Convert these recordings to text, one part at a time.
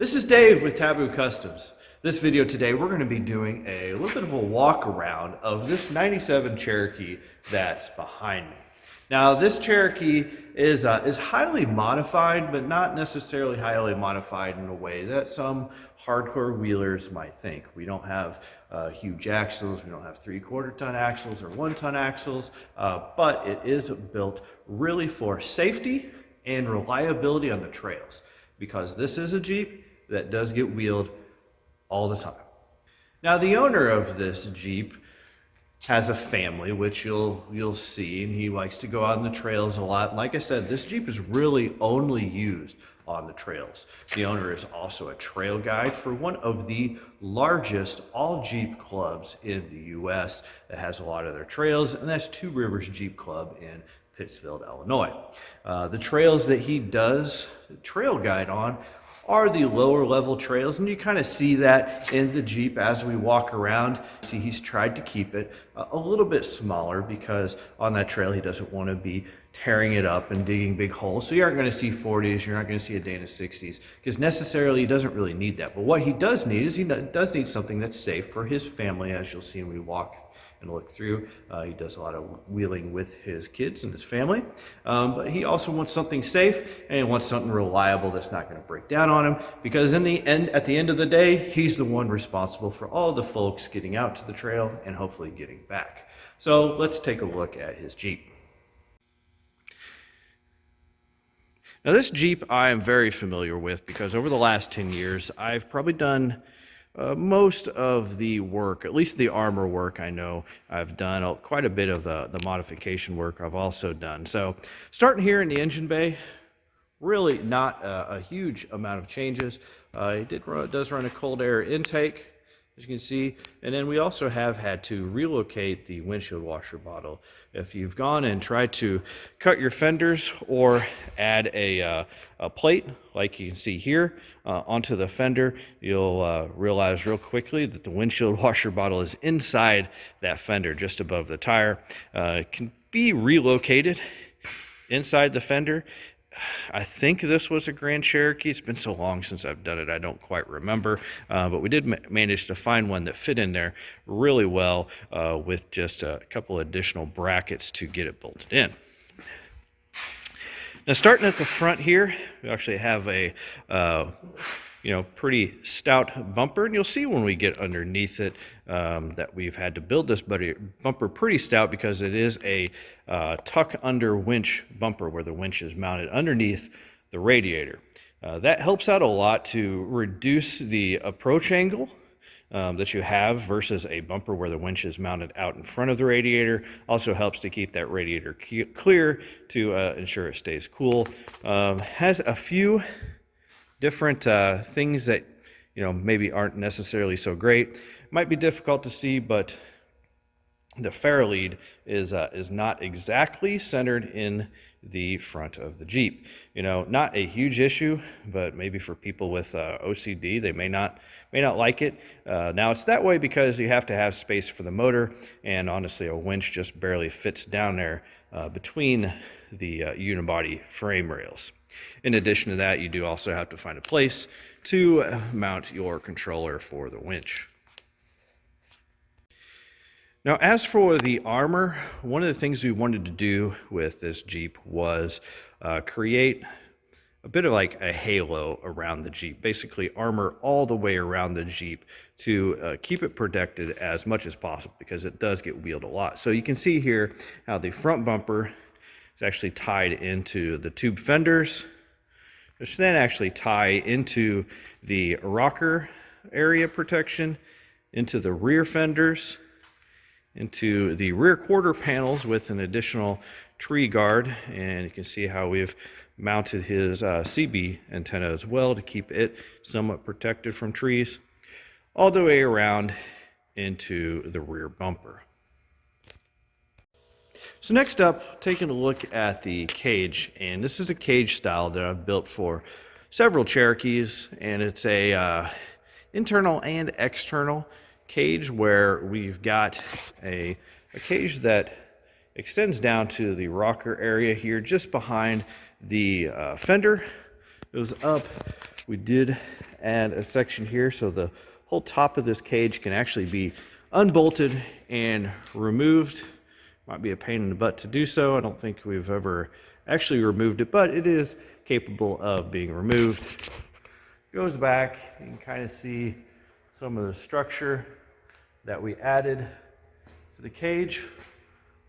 This is Dave with Taboo Customs. This video today, we're going to be doing a little bit of a walk around of this 97 Cherokee that's behind me. Now, this Cherokee is highly modified, but not necessarily highly modified in a way that some hardcore wheelers might think. We don't have huge axles, we don't have 3/4 ton axles or 1 ton axles, but it is built really for safety and reliability on the trails, because this is a Jeep that does get wheeled all the time. Now, the owner of this Jeep has a family, which you'll see, and he likes to go out on the trails a lot. And like I said, this Jeep is really only used on the trails. The owner is also a trail guide for one of the largest all Jeep clubs in the US that has a lot of their trails, and that's Two Rivers Jeep Club in Pittsfield, Illinois. The trails that he does trail guide on are the lower level trails, and you kind of see that in the Jeep as we walk around. See, he's tried to keep it a little bit smaller because on that trail he doesn't want to be tearing it up and digging big holes. So you aren't going to see 40s, you're not going to see a Dana 60s, because necessarily he doesn't really need that. But what he does need is he does need something that's safe for his family, as you'll see when we walk and look through. He does a lot of wheeling with his kids and his family, but he also wants something safe, and he wants something reliable that's not going to break down on him, because at the end of the day, he's the one responsible for all the folks getting out to the trail and hopefully getting back. So let's take a look at his Jeep. Now, this Jeep I am very familiar with because over the last 10 years, I've probably done most of the work, at least the armor work. I know I've done quite a bit of the modification work I've also done. So starting here in the engine bay, really not a huge amount of changes. It does run a cold air intake, as you can see, and then we also have had to relocate the windshield washer bottle. If you've gone and tried to cut your fenders or add a plate, like you can see here, onto the fender, you'll realize real quickly that the windshield washer bottle is inside that fender, just above the tire. It can be relocated inside the fender. I think this was a Grand Cherokee. It's been so long since I've done it, I don't quite remember. But we did manage to find one that fit in there really well with just a couple additional brackets to get it bolted in. Now, starting at the front here, we actually have a pretty stout bumper, and you'll see when we get underneath it that we've had to build this bumper pretty stout because it is a tuck under winch bumper where the winch is mounted underneath the radiator. That helps out a lot to reduce the approach angle that you have versus a bumper where the winch is mounted out in front of the radiator. Also helps to keep that radiator clear to ensure it stays cool. Has a few different things that maybe aren't necessarily so great. Might be difficult to see, but the fairlead is not exactly centered in the front of the Jeep. Not a huge issue, but maybe for people with OCD, they may not like it. Now, it's that way because you have to have space for the motor, and honestly, a winch just barely fits down there between the unibody frame rails. In addition to that, you do also have to find a place to mount your controller for the winch. Now, as for the armor, one of the things we wanted to do with this Jeep was create a bit of like a halo around the Jeep, basically armor all the way around the Jeep to keep it protected as much as possible, because it does get wheeled a lot. So you can see here how the front bumper is actually tied into the tube fenders, which then actually tie into the rocker area protection, into the rear fenders, into the rear quarter panels with an additional tree guard, and you can see how we've mounted his CB antenna as well to keep it somewhat protected from trees, all the way around into the rear bumper. So next up, taking a look at the cage, and this is a cage style that I've built for several Cherokees, and it's a internal and external cage where we've got a cage that extends down to the rocker area here just behind the fender. Goes up. We did and a section here, so the whole top of this cage can actually be unbolted and removed. Might be a pain in the butt to do so. I don't think we've ever actually removed it, but it is capable of being removed. Goes back, you can kind of see some of the structure that we added to the cage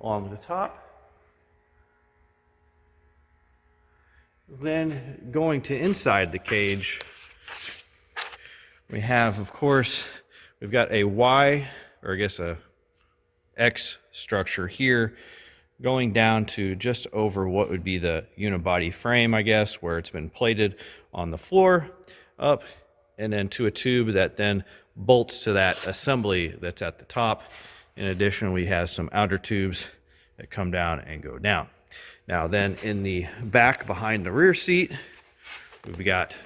along the top. Then going to inside the cage, we have, of course, we've got a Y, or I guess a X structure here, going down to just over what would be the unibody frame, I guess, where it's been plated on the floor, up, and then to a tube that then bolts to that assembly that's at the top. In addition, we have some outer tubes that come down and go down. Now then, in the back behind the rear seat, we've got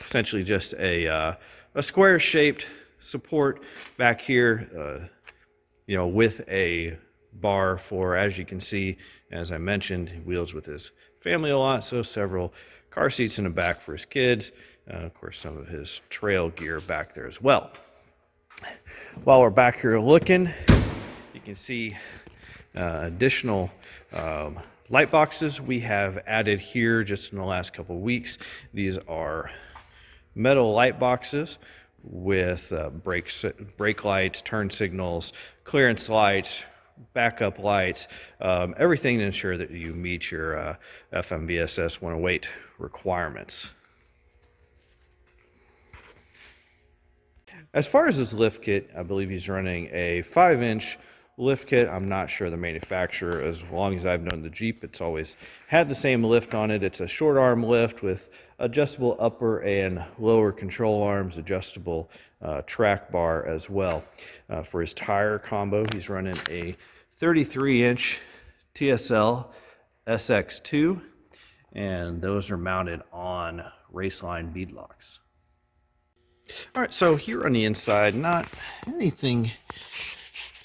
essentially just a square-shaped support back here, with a bar for, as you can see, as I mentioned, he wheels with his family a lot, so several car seats in the back for his kids. Of course, some of his trail gear back there as well. While we're back here looking, you can see additional light boxes we have added here just in the last couple of weeks. These are metal light boxes with brake lights, turn signals, clearance lights, backup lights, everything to ensure that you meet your FMVSS 108 requirements. As far as this lift kit, I believe he's running a 5-inch lift kit. I'm not sure the manufacturer. As long as I've known the Jeep, it's always had the same lift on it. It's a short arm lift with adjustable upper and lower control arms, adjustable track bar as well. For his tire combo, he's running a 33-inch TSL SX2, and those are mounted on Raceline bead locks. All right, so here on the inside, not anything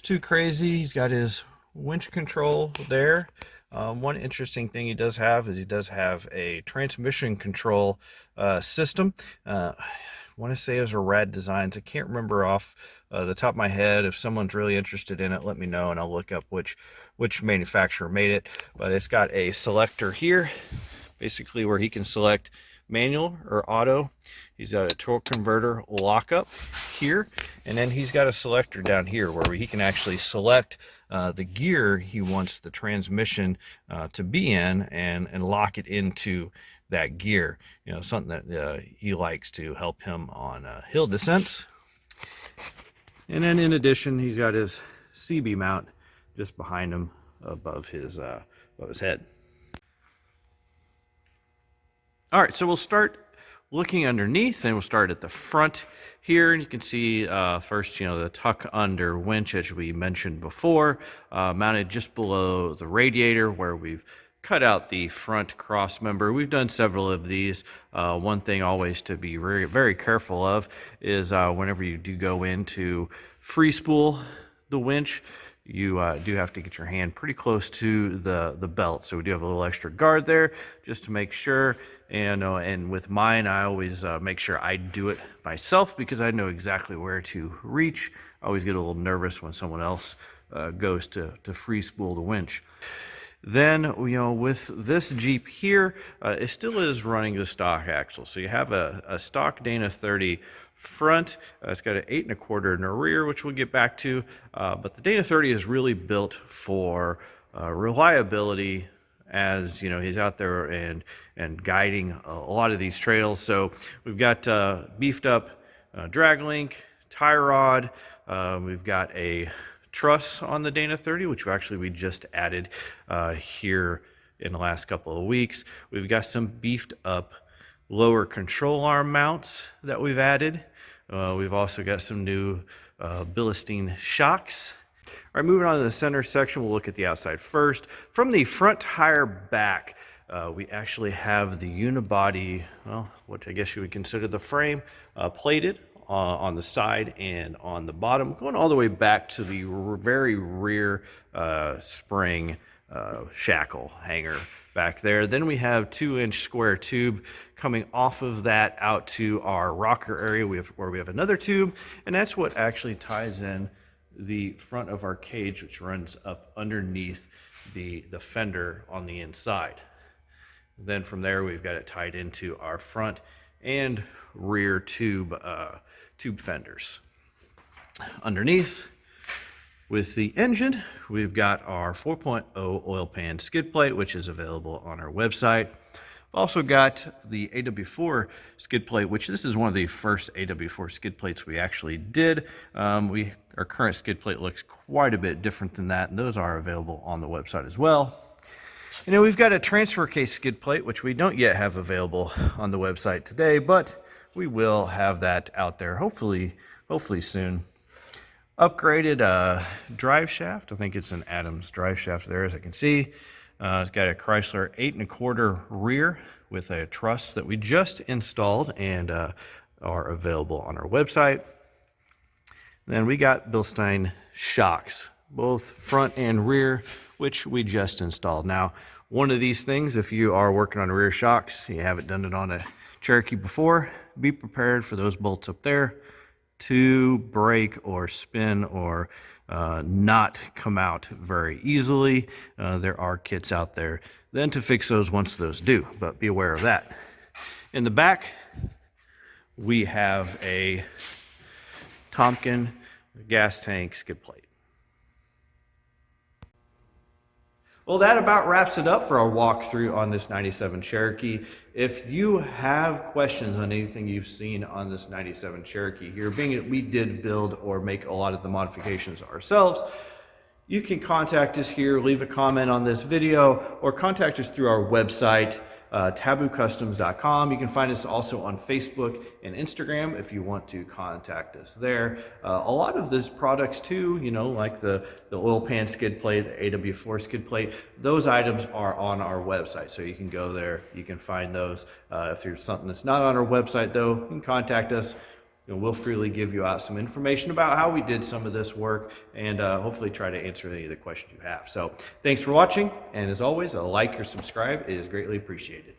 too crazy. He's got his winch control there. One interesting thing he does have is he does have a transmission control system. I want to say it was a Rad Designs. I can't remember off the top of my head. If someone's really interested in it, let me know and I'll look up which manufacturer made it. But it's got a selector here, basically where he can select manual or auto. He's got a torque converter lockup here, and then he's got a selector down here where he can actually select the gear he wants the transmission to be in and lock it into that gear. Something that he likes to help him on hill descents. And then in addition, he's got his CB mount just behind him above his head. All right, so we'll start looking underneath, and we'll start at the front here, and you can see first, the tuck under winch, as we mentioned before, mounted just below the radiator where we've cut out the front cross member. We've done several of these. One thing always to be very, very careful of is whenever you do go into free spool the winch, you do have to get your hand pretty close to the belt. So we do have a little extra guard there just to make sure. And with mine, I always make sure I do it myself because I know exactly where to reach. I always get a little nervous when someone else goes to free spool the winch. Then, with this Jeep here, it still is running the stock axle. So you have a stock Dana 30 front. It's got an 8 1/4 in the rear, which we'll get back to. But the Dana 30 is really built for reliability, as he's out there and guiding a lot of these trails. So we've got beefed up drag link, tie rod. We've got a truss on the Dana 30, which we just added here in the last couple of weeks. We've got some beefed up lower control arm mounts that we've added. We've also got some new Bilstein shocks. All right, moving on to the center section, we'll look at the outside first. From the front tire back, we actually have the unibody, which I guess you would consider the frame, plated on the side and on the bottom, going all the way back to the very rear spring shackle hanger back there. Then we have 2-inch square tube coming off of that out to our rocker area where we have another tube, and that's what actually ties in the front of our cage, which runs up underneath the fender on the inside. Then from there, we've got it tied into our front and rear tube fenders. Underneath, with the engine, we've got our 4.0 oil pan skid plate, which is available on our website. We've also got the AW4 skid plate, which this is one of the first AW4 skid plates we actually did. Our current skid plate looks quite a bit different than that, and those are available on the website as well. And then we've got a transfer case skid plate, which we don't yet have available on the website today, but we will have that out there hopefully soon. Upgraded drive shaft. I think it's an Adams drive shaft there, as I can see. It's got a Chrysler 8 1/4 rear with a truss that we just installed and are available on our website. Then we got Bilstein shocks, both front and rear, which we just installed. Now, one of these things, if you are working on rear shocks, you haven't done it on a Cherokee before, be prepared for those bolts up there to break or spin or not come out very easily. There are kits out there then to fix those once those do, but be aware of that. In the back, we have a Tompkin gas tank skid plate. Well, that about wraps it up for our walkthrough on this 97 Cherokee. If you have questions on anything you've seen on this 97 Cherokee here, being that we did build or make a lot of the modifications ourselves, you can contact us here, leave a comment on this video, or contact us through our website, taboocustoms.com. You can find us also on Facebook and Instagram if you want to contact us there. A lot of these products too, you know, like the oil pan skid plate, the AW4 skid plate, those items are on our website. So you can go there, you can find those. If there's something that's not on our website though, you can contact us. You know, we'll freely give you out some information about how we did some of this work and hopefully try to answer any of the questions you have. So thanks for watching, and as always, a like or subscribe is greatly appreciated.